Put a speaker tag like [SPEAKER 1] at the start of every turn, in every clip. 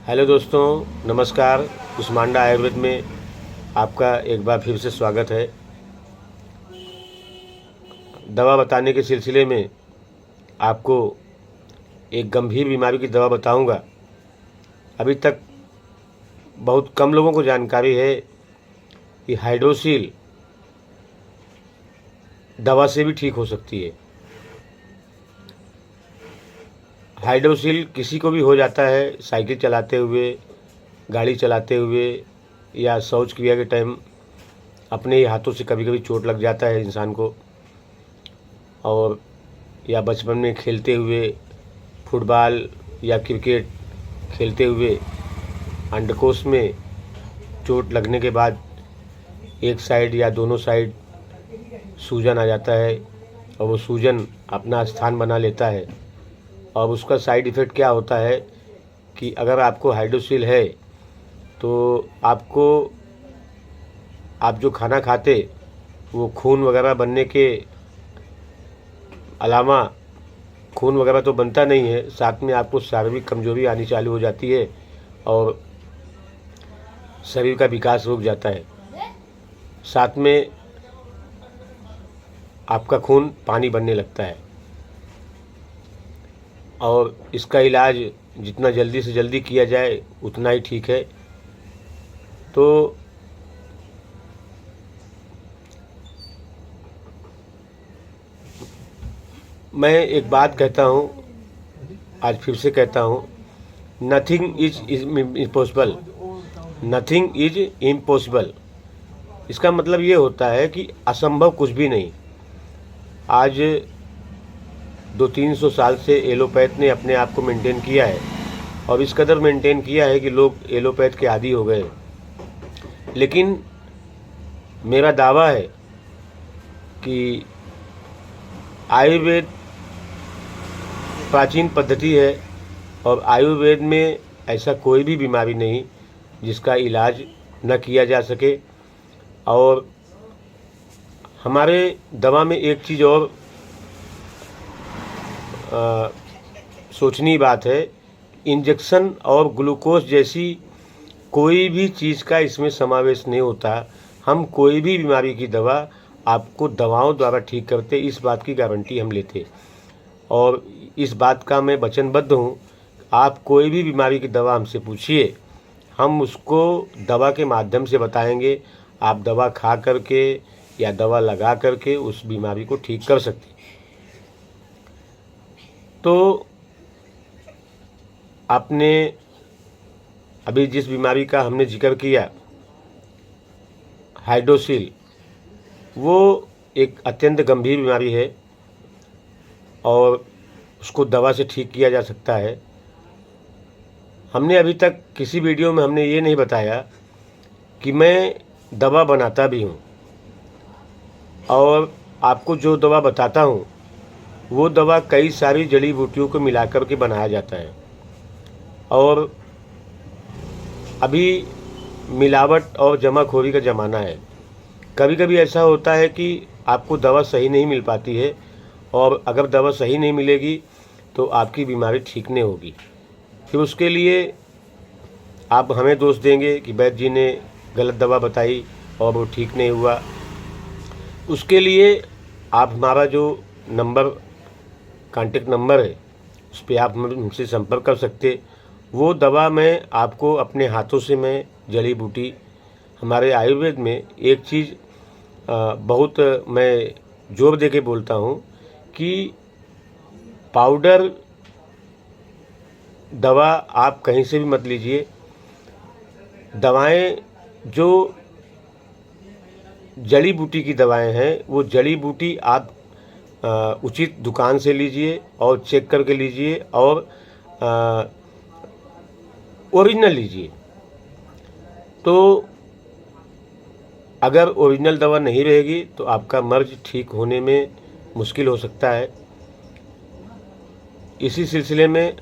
[SPEAKER 1] Hello दोस्तों, नमस्कार। उस्मांडा आयुर्वेद में आपका एक बार फिर से स्वागत है। दवा बताने के सिलसिले में आपको एक गंभीर बीमारी की दवा बताऊंगा। अभी तक बहुत कम लोगों को जानकारी है कि हाइड्रोसील दवा से भी ठीक हो सकती है। हाइड्रोसील किसी को भी हो जाता है, साइकिल चलाते हुए, गाड़ी चलाते हुए या शौच क्रिया के टाइम अपने ही हाथों से कभी कभी चोट लग जाता है इंसान को, और या बचपन में खेलते हुए फुटबॉल या क्रिकेट खेलते हुए अंडकोश में चोट लगने के बाद एक साइड या दोनों साइड सूजन आ जाता है और वो सूजन अपना स्थान बना लेता है। और उसका साइड इफ़ेक्ट क्या होता है कि अगर आपको हाइड्रोसील है तो आप जो खाना खाते वो खून वगैरह बनने के अलावा, खून वगैरह तो बनता नहीं है, साथ में आपको शारीरिक कमजोरी आनी चालू हो जाती है और शरीर का विकास रुक जाता है। साथ में आपका खून पानी बनने लगता है और इसका इलाज जितना जल्दी से जल्दी किया जाए उतना ही ठीक है। तो मैं एक बात कहता हूँ, आज फिर से कहता हूँ, nothing is impossible. Nothing is impossible इसका मतलब ये होता है कि असंभव कुछ भी नहीं। आज 200-300 साल से एलोपैथ ने अपने आप को मेंटेन किया है और इस कदर मेंटेन किया है कि लोग एलोपैथ के आदी हो गए। लेकिन मेरा दावा है कि आयुर्वेद प्राचीन पद्धति है और आयुर्वेद में ऐसा कोई भी बीमारी नहीं जिसका इलाज न किया जा सके। और हमारे दवा में एक चीज़ और सोचनी बात है, इंजेक्शन और ग्लूकोज जैसी कोई भी चीज़ का इसमें समावेश नहीं होता। हम कोई भी बीमारी की दवा आपको दवाओं द्वारा ठीक करते, इस बात की गारंटी हम लेते और इस बात का मैं वचनबद्ध हूँ। आप कोई भी बीमारी की दवा हमसे पूछिए, हम उसको दवा के माध्यम से बताएंगे। आप दवा खा करके या दवा लगा करके उस बीमारी को ठीक कर सकते। तो आपने अभी जिस बीमारी का हमने जिक्र किया, हाइड्रोसील, वो एक अत्यंत गंभीर बीमारी है और उसको दवा से ठीक किया जा सकता है। हमने अभी तक किसी वीडियो में हमने ये नहीं बताया कि मैं दवा बनाता भी हूँ और आपको जो दवा बताता हूँ वो दवा कई सारी जड़ी बूटियों को मिलाकर के बनाया जाता है। और अभी मिलावट और जमाखोरी का ज़माना है। कभी कभी ऐसा होता है कि आपको दवा सही नहीं मिल पाती है और अगर दवा सही नहीं मिलेगी तो आपकी बीमारी ठीक नहीं होगी। फिर उसके लिए आप हमें दोष देंगे कि वैद्य जी ने गलत दवा बताई और वो ठीक नहीं हुआ। उसके लिए आप हमारा जो नंबर, कांटेक्ट नंबर है, उस पर आप हमसे संपर्क कर सकते। वो दवा मैं आपको अपने हाथों से, मैं जड़ी बूटी, हमारे आयुर्वेद में एक चीज़ बहुत मैं जोर दे के बोलता हूँ कि पाउडर दवा आप कहीं से भी मत लीजिए। दवाएं जो जड़ी बूटी की दवाएं हैं वो जड़ी बूटी आप उचित दुकान से लीजिए और चेक करके लीजिए और ओरिजिनल लीजिए। तो अगर ओरिजिनल दवा नहीं रहेगी तो आपका मर्ज ठीक होने में मुश्किल हो सकता है। इसी सिलसिले में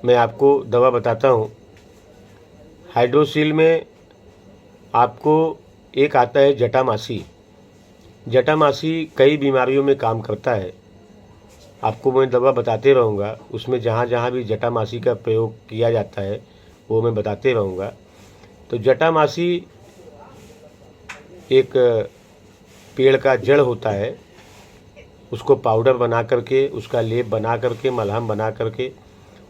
[SPEAKER 1] मैं आपको दवा बताता हूँ। हाइड्रोसील में आपको एक आता है जटामासी। जटामासी कई बीमारियों में काम करता है। आपको मैं दवा बताते रहूँगा, उसमें जहाँ जहाँ भी जटामासी का प्रयोग किया जाता है वो मैं बताते रहूँगा। तो जटामासी एक पेड़ का जड़ होता है, उसको पाउडर बना करके, उसका लेप बना करके, मलहम बना करके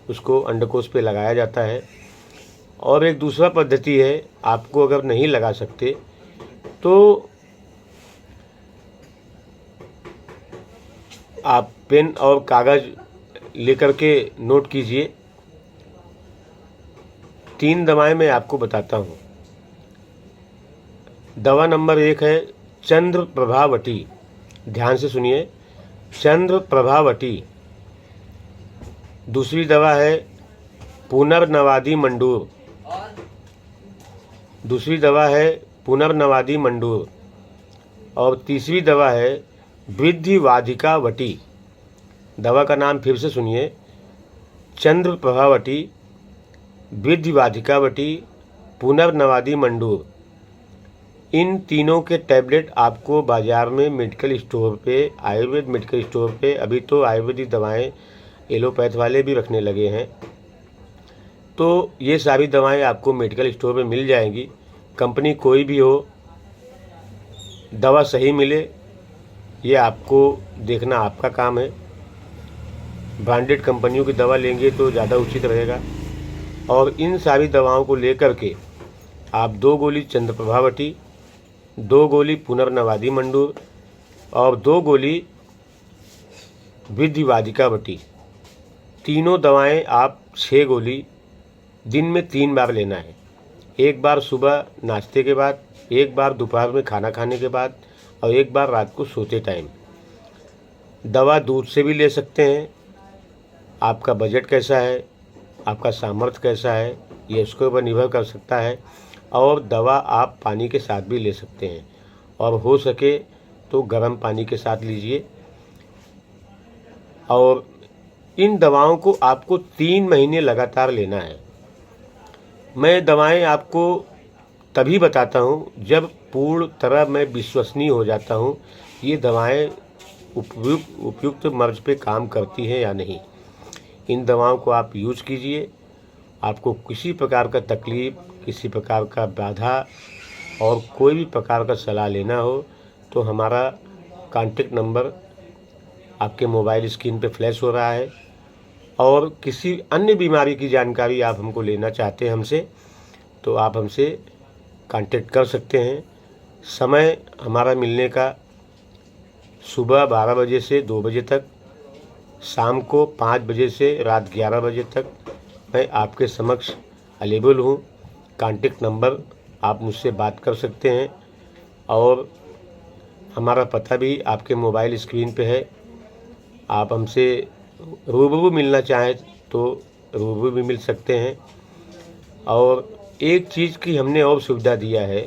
[SPEAKER 1] उसको अंडकोश पे लगाया जाता है। और एक दूसरा पद्धति है, आपको अगर नहीं लगा सकते तो आप पेन और कागज़ लेकर के नोट कीजिए। 3 दवाएं मैं आपको बताता हूँ। दवा नंबर 1 है चंद्र प्रभावटी। ध्यान से सुनिए, चंद्र प्रभावटी। दूसरी दवा है पुनर्नवादी मंडूर। दूसरी दवा है पुनर्नवादी मंडूर। और तीसरी दवा है वृद्धिवाधिका वटी। दवा का नाम फिर से सुनिए, चंद्र प्रभावटी, वृद्धिवाधिका वटी, पुनर्नवादी मंडूर। इन तीनों के टैबलेट आपको बाज़ार में मेडिकल स्टोर पे, आयुर्वेद मेडिकल स्टोर पे, अभी तो आयुर्वेदिक दवाएं एलोपैथ वाले भी रखने लगे हैं, तो ये सारी दवाएं आपको मेडिकल स्टोर पे मिल जाएंगी। कंपनी कोई भी हो, दवा सही मिले ये आपको देखना आपका काम है। ब्रांडेड कंपनियों की दवा लेंगे तो ज़्यादा उचित रहेगा। और इन सारी दवाओं को लेकर के आप 2 गोली चंद्र प्रभावटी, 2 गोली पुनर्नवादी मंडूर और 2 गोली वृद्धिवाधिका वटी, तीनों दवाएं आप 6 गोली दिन में 3 बार लेना है। एक बार सुबह नाश्ते के बाद, एक बार दोपहर में खाना खाने के बाद और एक बार रात को सोते टाइम। दवा दूध से भी ले सकते हैं। आपका बजट कैसा है, आपका सामर्थ्य कैसा है, ये उसके ऊपर निर्भर कर सकता है। और दवा आप पानी के साथ भी ले सकते हैं, और हो सके तो गर्म पानी के साथ लीजिए। और इन दवाओं को आपको 3 महीने लगातार लेना है। मैं दवाएं आपको तभी बताता हूं जब पूर्ण तरह मैं विश्वसनीय हो जाता हूं ये दवाएं उपयुक्त मर्ज पे काम करती हैं या नहीं। इन दवाओं को आप यूज़ कीजिए। आपको किसी प्रकार का तकलीफ़, किसी प्रकार का बाधा और कोई भी प्रकार का सलाह लेना हो तो हमारा कॉन्टेक्ट नंबर आपके मोबाइल स्क्रीन पे फ्लैश हो रहा है। और किसी अन्य बीमारी की जानकारी आप हमको लेना चाहते हैं हमसे, तो आप हमसे कांटेक्ट कर सकते हैं। समय हमारा मिलने का सुबह 12 बजे से 2 बजे तक, शाम को 5 बजे से रात 11 बजे तक मैं आपके समक्ष अवेलेबल हूँ। कांटेक्ट नंबर आप मुझसे बात कर सकते हैं। और हमारा पता भी आपके मोबाइल स्क्रीन पे है। आप हमसे रूबरू मिलना चाहें तो रूबरू भी मिल सकते हैं। और एक चीज़ की हमने और सुविधा दिया है,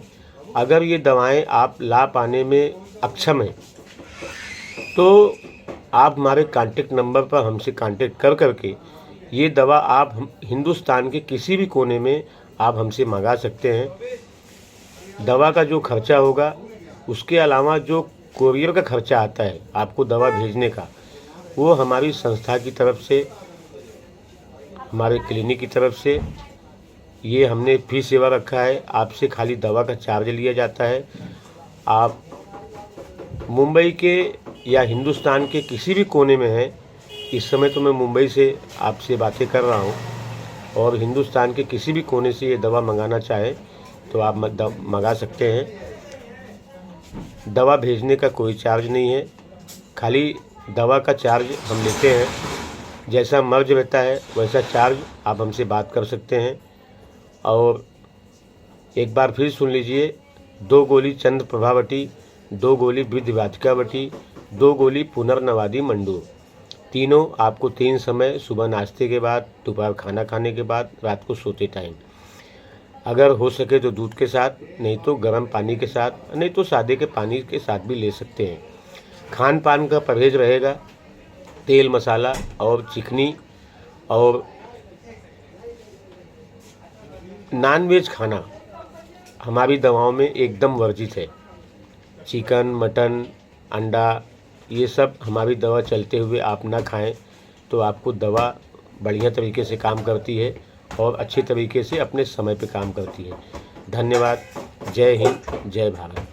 [SPEAKER 1] अगर ये दवाएं आप ला पाने में अक्षम हैं तो आप हमारे कांटेक्ट नंबर पर हमसे कांटेक्ट कर करके ये दवा आप हिंदुस्तान के किसी भी कोने में आप हमसे मंगा सकते हैं। दवा का जो खर्चा होगा, उसके अलावा जो कोरियर का खर्चा आता है आपको दवा भेजने का, वो हमारी संस्था की तरफ से, हमारे क्लिनिक की तरफ से ये हमने फ्री सेवा रखा है। आपसे खाली दवा का चार्ज लिया जाता है। आप मुंबई के या हिंदुस्तान के किसी भी कोने में हैं, इस समय तो मैं मुंबई से आपसे बातें कर रहा हूँ, और हिंदुस्तान के किसी भी कोने से ये दवा मंगाना चाहें तो आप मंगा सकते हैं। दवा भेजने का कोई चार्ज नहीं है, खाली दवा का चार्ज हम लेते हैं। जैसा मर्ज रहता है वैसा चार्ज आप हमसे बात कर सकते हैं। और एक बार फिर सुन लीजिए, 2 गोली चंद्र प्रभावटी, 2 गोली वृद्धिवाधिका वटी, 2 गोली पुनर्नवादी मंडूर, तीनों आपको 3 समय, सुबह नाश्ते के बाद, दोपहर खाना खाने के बाद, रात को सोते टाइम। अगर हो सके तो दूध के साथ, नहीं तो गर्म पानी के साथ, नहीं तो सादे के पानी के साथ भी ले सकते हैं। खान पान का परहेज रहेगा, तेल मसाला और चिकनी और नॉनवेज खाना हमारी दवाओं में एकदम वर्जित है। चिकन, मटन, अंडा, ये सब हमारी दवा चलते हुए आप ना खाएं तो आपको दवा बढ़िया तरीके से काम करती है और अच्छे तरीके से अपने समय पे काम करती है। धन्यवाद। जय हिंद, जय भारत।